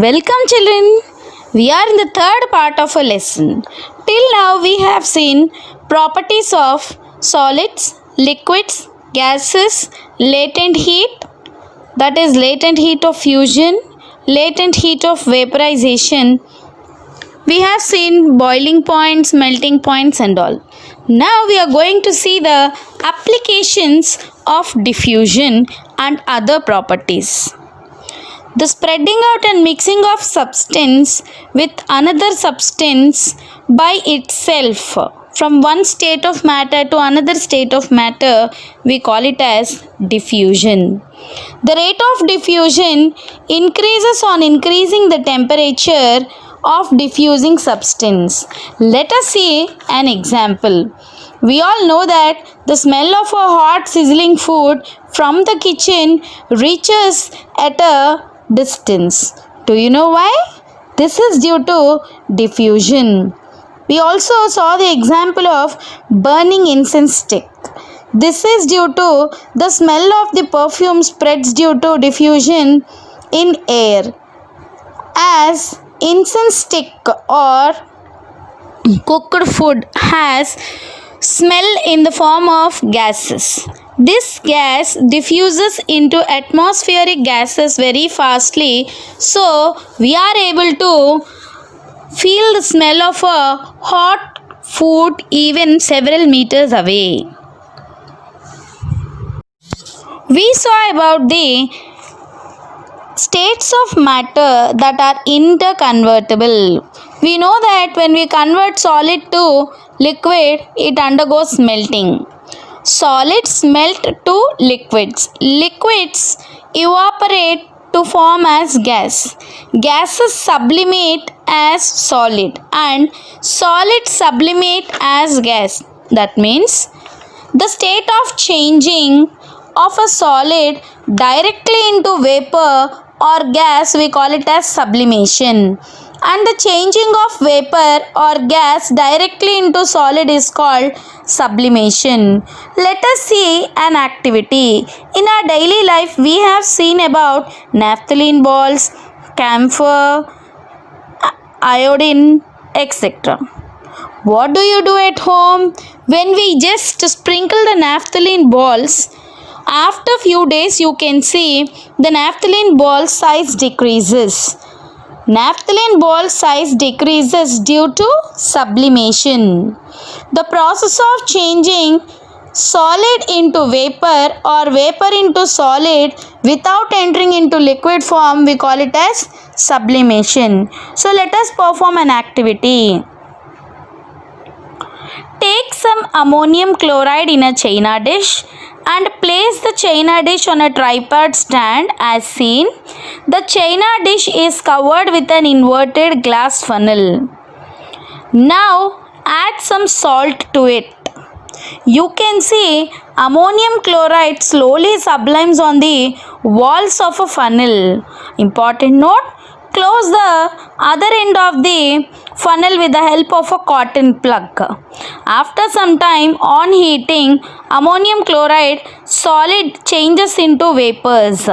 Welcome, children. We are in the third part of a lesson. Till now, we have seen properties of solids, liquids, gases, latent heat, that is, latent heat of fusion, latent heat of vaporization. We have seen boiling points, melting points, and all. Now, we are going to see the applications of diffusion and other properties. The spreading out and mixing of substance with another substance by itself from one state of matter to another state of matter, we call it as diffusion. The rate of diffusion increases on increasing the temperature of diffusing substance. Let us see an example. We all know that the smell of a hot sizzling food from the kitchen reaches at a distance. Do you know why? This is due to diffusion. We also saw the example of burning incense stick. This is due to the smell of the perfume spreads due to diffusion in air. As incense stick or cooked food has smell in the form of gases. This gas diffuses into atmospheric gases very fastly, so we are able to feel the smell of a hot food even several meters away. We saw about the states of matter that are interconvertible. We know that when we convert solid to liquid, it undergoes melting. Solids melt to liquids. Liquids evaporate to form as gas. Gases sublimate as solid and solids sublimate as gas. That means the state of changing of a solid directly into vapor or gas, we call it as sublimation. And the changing of vapor or gas directly into solid is called sublimation. Let us see an activity. In our daily life, we have seen about naphthalene balls, camphor, iodine, etc. What do you do at home? When we just sprinkle the naphthalene balls, after few days you can see the naphthalene ball size decreases. Naphthalene ball size decreases due to sublimation. The process of changing solid into vapor or vapor into solid without entering into liquid form, we call it as sublimation. So let us perform an activity. Take some ammonium chloride in a china dish and place the china dish on a tripod stand as seen. The china dish is covered with an inverted glass funnel. Now add some salt to it. You can see ammonium chloride slowly sublimes on the walls of a funnel. Important note, close the other end of the funnel with the help of a cotton plug. After some time on heating, ammonium chloride solid changes into vapors.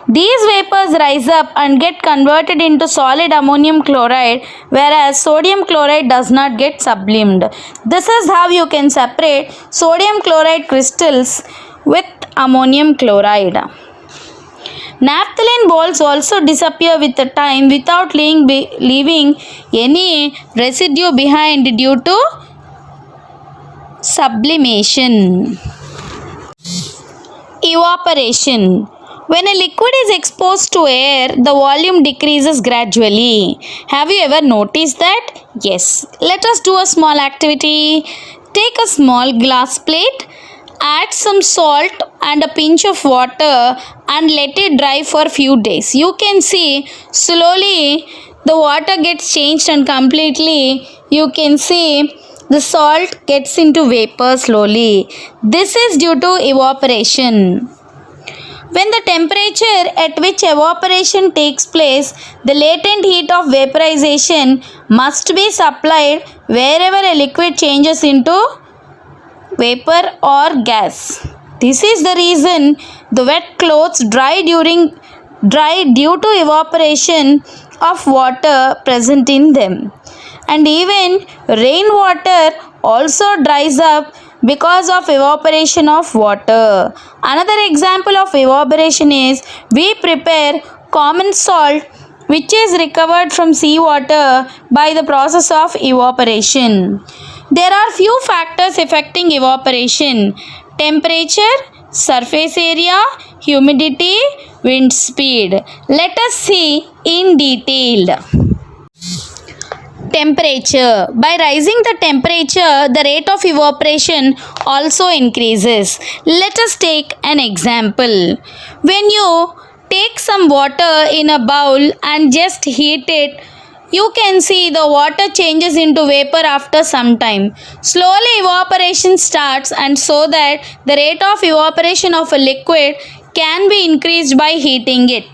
These vapors rise up and get converted into solid ammonium chloride, whereas sodium chloride does not get sublimed. This is how you can separate sodium chloride crystals with ammonium chloride. Naphthalene balls also disappear with the time without leaving any residue behind due to sublimation. Evaporation. When a liquid is exposed to air, the volume decreases gradually. Have you ever noticed that? Yes. Let us do a small activity. Take a small glass plate, add some salt and a pinch of water and let it dry for a few days. You can see slowly the water gets changed and completely you can see the salt gets into vapor slowly. This is due to evaporation. When the temperature at which evaporation takes place, the latent heat of vaporization must be supplied wherever a liquid changes into vapor or gas. This is the reason the wet clothes dry due to evaporation of water present in them. And even rainwater also dries up because of evaporation of water. Another example of evaporation is we prepare common salt which is recovered from seawater by the process of evaporation. There are few factors affecting evaporation: temperature, surface area, humidity, wind speed. Let us see in detail. Temperature. By rising the temperature, the rate of evaporation also increases. Let us take an example. When you take some water in a bowl and just heat it, you can see the water changes into vapor after some time. Slowly evaporation starts, and so that the rate of evaporation of a liquid can be increased by heating it.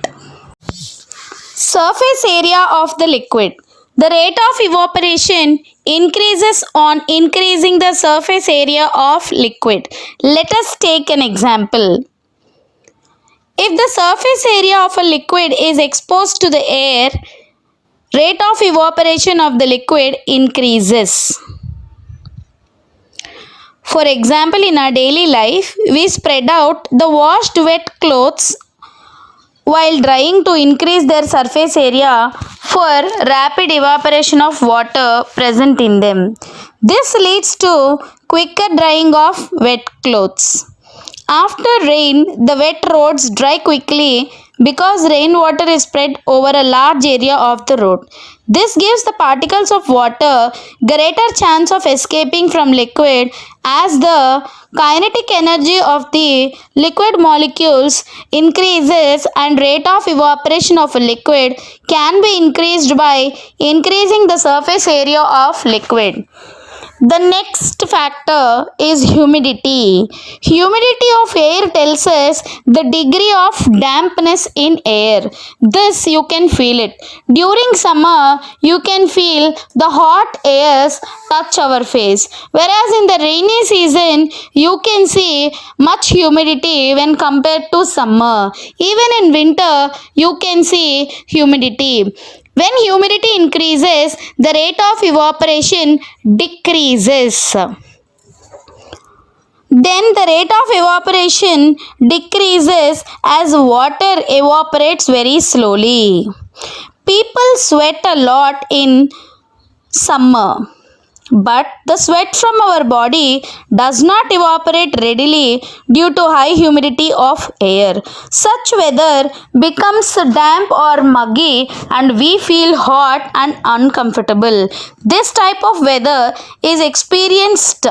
Surface area of the liquid. The rate of evaporation increases on increasing the surface area of liquid. Let us take an example. If the surface area of a liquid is exposed to the air, rate of evaporation of the liquid increases. For example, in our daily life, we spread out the washed wet clothes while drying to increase their surface area for rapid evaporation of water present in them. This leads to quicker drying of wet clothes. After rain, the wet roads dry quickly because rainwater is spread over a large area of the road. This gives the particles of water greater chance of escaping from liquid, as the kinetic energy of the liquid molecules increases, and rate of evaporation of a liquid can be increased by increasing the surface area of liquid. The next factor is humidity. Humidity of air tells us the degree of dampness in air. This you can feel it. During summer, you can feel the hot airs touch our face. Whereas in the rainy season, you can see much humidity when compared to summer. Even in winter, you can see humidity. When humidity increases, the rate of evaporation decreases. Then the rate of evaporation decreases as water evaporates very slowly. People sweat a lot in summer, but the sweat from our body does not evaporate readily due to high humidity of air. Such weather becomes damp or muggy, and we feel hot and uncomfortable. This type of weather is experienced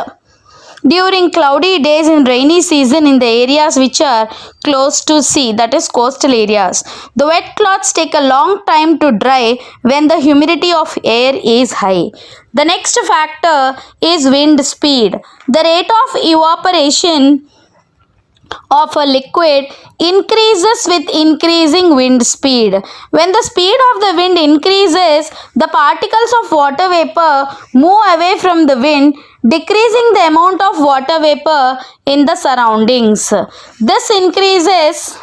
during cloudy days in rainy season in the areas which are close to sea, that is coastal areas. The wet cloths take a long time to dry when the humidity of air is high. The next factor is wind speed. The rate of evaporation of a liquid increases with increasing wind speed. When the speed of the wind increases, the particles of water vapor move away from the wind, decreasing the amount of water vapor in the surroundings. This increases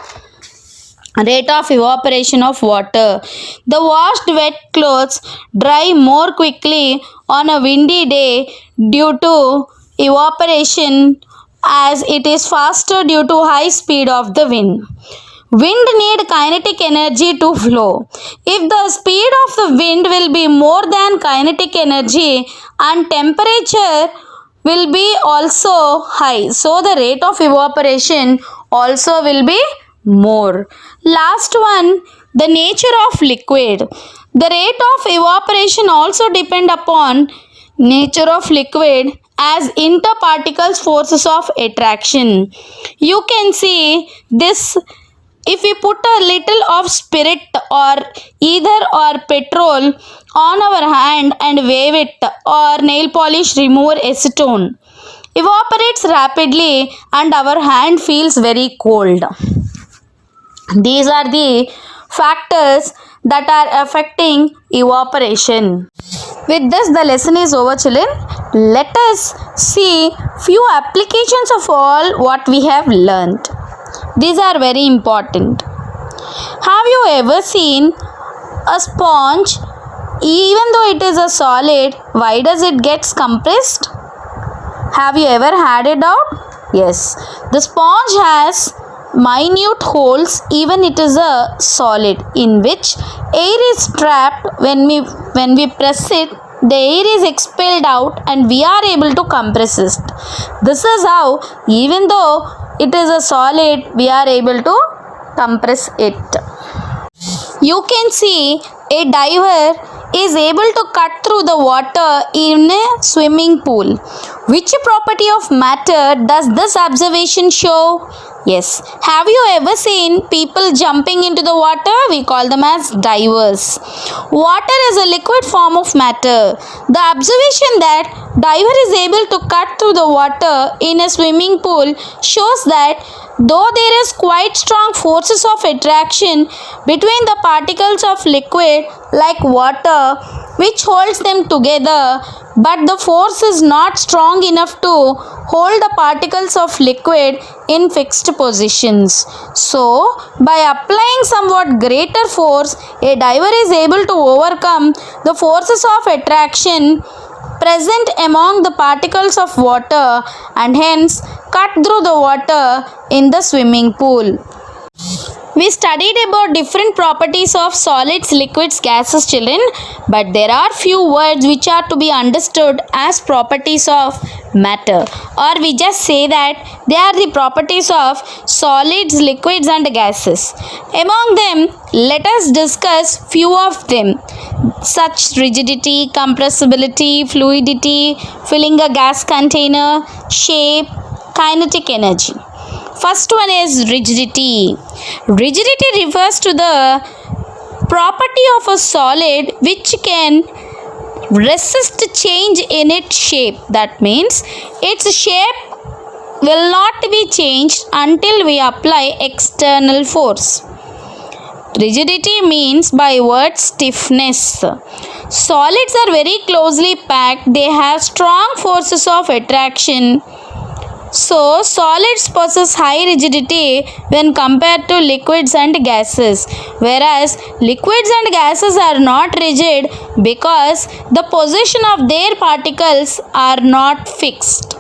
rate of evaporation of water. The washed wet clothes dry more quickly on a windy day due to evaporation, as it is faster due to high speed of the wind. Wind need kinetic energy to flow. If the speed of the wind will be more than kinetic energy, and temperature will be also high, so the rate of evaporation also will be more. Last one, the nature of liquid. The rate of evaporation also depend upon nature of liquid as interparticles forces of attraction. You can see this if we put a little of spirit or ether or petrol on our hand and wave it, or nail polish remover acetone, evaporates rapidly and our hand feels very cold. These are the factors that are affecting evaporation. With this, the lesson is over, children. Let us see few applications of all what we have learnt. These are very important. Have you ever seen A sponge, even though it is a solid, why does it get compressed? Have you ever had a doubt? Yes, the sponge has minute holes even it is a solid in which air is trapped. When we press it, the air is expelled out and we are able to compress it. This is how, even though it is a solid, we are able to compress it. You can see a diver is able to cut through the water in a swimming pool. Which property of matter does this observation show? Yes. Have you ever seen people jumping into the water? We call them as divers. Water is a liquid form of matter. The observation that diver is able to cut through the water in a swimming pool shows that though there is quite strong forces of attraction between the particles of liquid like water which holds them together, but the force is not strong enough to hold the particles of liquid in fixed positions. So, by applying somewhat greater force, a diver is able to overcome the forces of attraction present among the particles of water and hence cut through the water in the swimming pool. We studied about different properties of solids, liquids, gases, children, but there are few words which are to be understood as properties of matter, or we just say that they are the properties of solids, liquids and gases. Among them, let us discuss few of them, such rigidity, compressibility, fluidity, filling a gas container, shape, kinetic energy. First one is rigidity. Rigidity refers to the property of a solid which can resist change in its shape. That means its shape will not be changed until we apply external force. Rigidity means by word stiffness. Solids are very closely packed. They have strong forces of attraction. So, solids possess high rigidity when compared to liquids and gases, whereas liquids and gases are not rigid because the position of their particles are not fixed.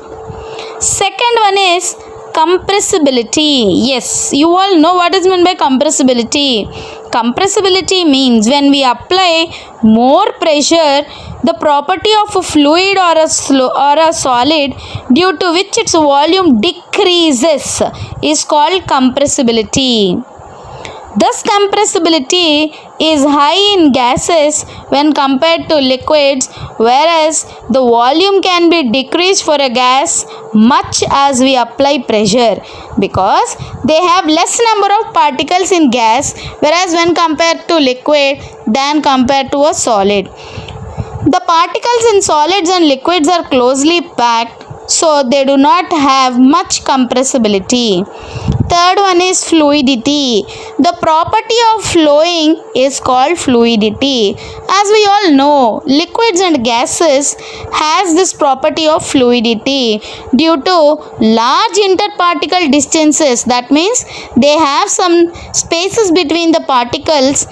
Second one is compressibility. Yes, you all know what is meant by compressibility. Compressibility means when we apply more pressure, the property of a fluid or a solid due to which its volume decreases is called compressibility. Thus, compressibility is high in gases when compared to liquids, whereas the volume can be decreased for a gas much as we apply pressure because they have less number of particles in gas, whereas when compared to liquid than compared to a solid. The particles in solids and liquids are closely packed, so they do not have much compressibility. Third one is fluidity. The property of flowing is called fluidity. As we all know, liquids and gases has this property of fluidity due to large interparticle distances. That means they have some spaces between the particles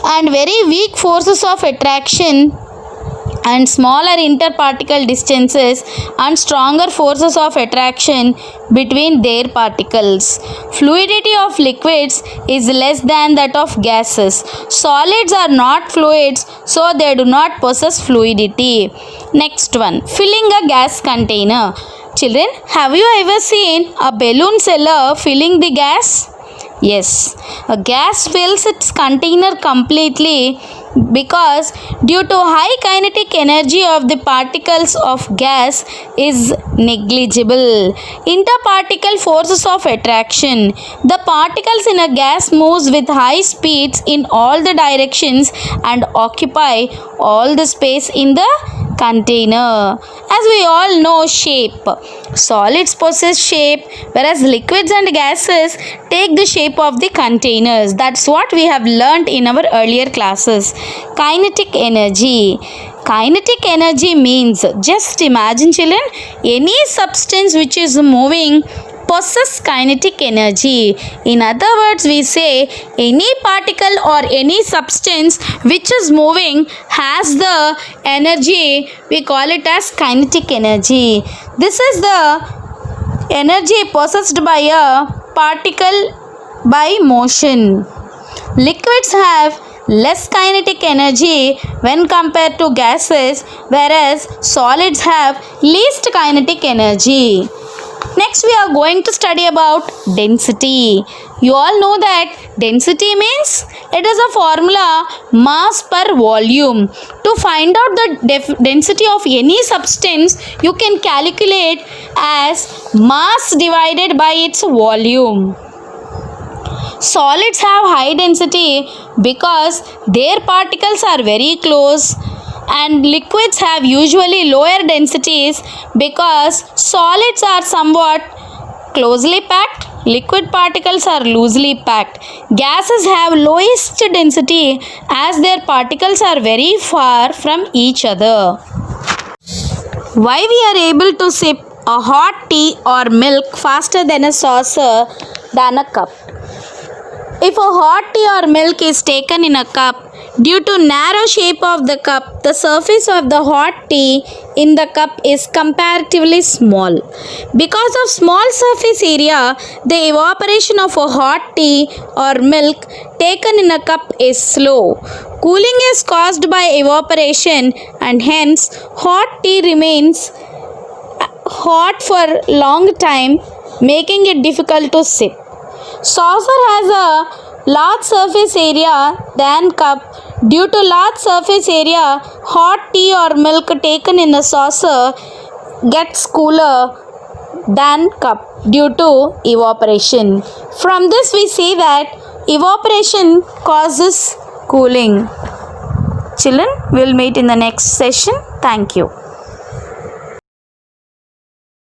and very weak forces of attraction and smaller interparticle distances and stronger forces of attraction between their particles. Fluidity of liquids is less than that of gases. Solids are not fluids, so they do not possess fluidity. Next one, filling a gas container. Children, have you ever seen a balloon seller filling the gas? Yes, a gas fills its container completely because due to high kinetic energy of the particles of gas is negligible. Interparticle forces of attraction. The particles in a gas moves with high speeds in all the directions and occupy all the space in the container. As we all know, shape. Solids possess shape, whereas liquids and gases take the shape of the containers. That's what we have learnt in our earlier classes. Kinetic energy. Kinetic energy means, just imagine children, any substance which is moving possess kinetic energy. In other words, we say any particle or any substance which is moving has the energy, we call it as kinetic energy. This is the energy possessed by a particle by motion. Liquids have less kinetic energy when compared to gases, whereas solids have least kinetic energy. Next, we are going to study about density. You all know that density means it is a formula mass per volume. To find out the density of any substance, you can calculate as mass divided by its volume. Solids have high density because their particles are very close, and liquids have usually lower densities because solids are somewhat closely packed, liquid particles are loosely packed. Gases have lowest density as their particles are very far from each other. Why we are able to sip a hot tea or milk faster than a saucer than a cup? If a hot tea or milk is taken in a cup, due to narrow shape of the cup, the surface of the hot tea in the cup is comparatively small. Because of small surface area, the evaporation of a hot tea or milk taken in a cup is slow. Cooling is caused by evaporation, and hence hot tea remains hot for long time, making it difficult to sip. Saucer has a large surface area than cup. Due to large surface area, hot tea or milk taken in a saucer gets cooler than cup due to evaporation. From this we see that evaporation causes cooling. Children, we'll meet in the next session. Thank you.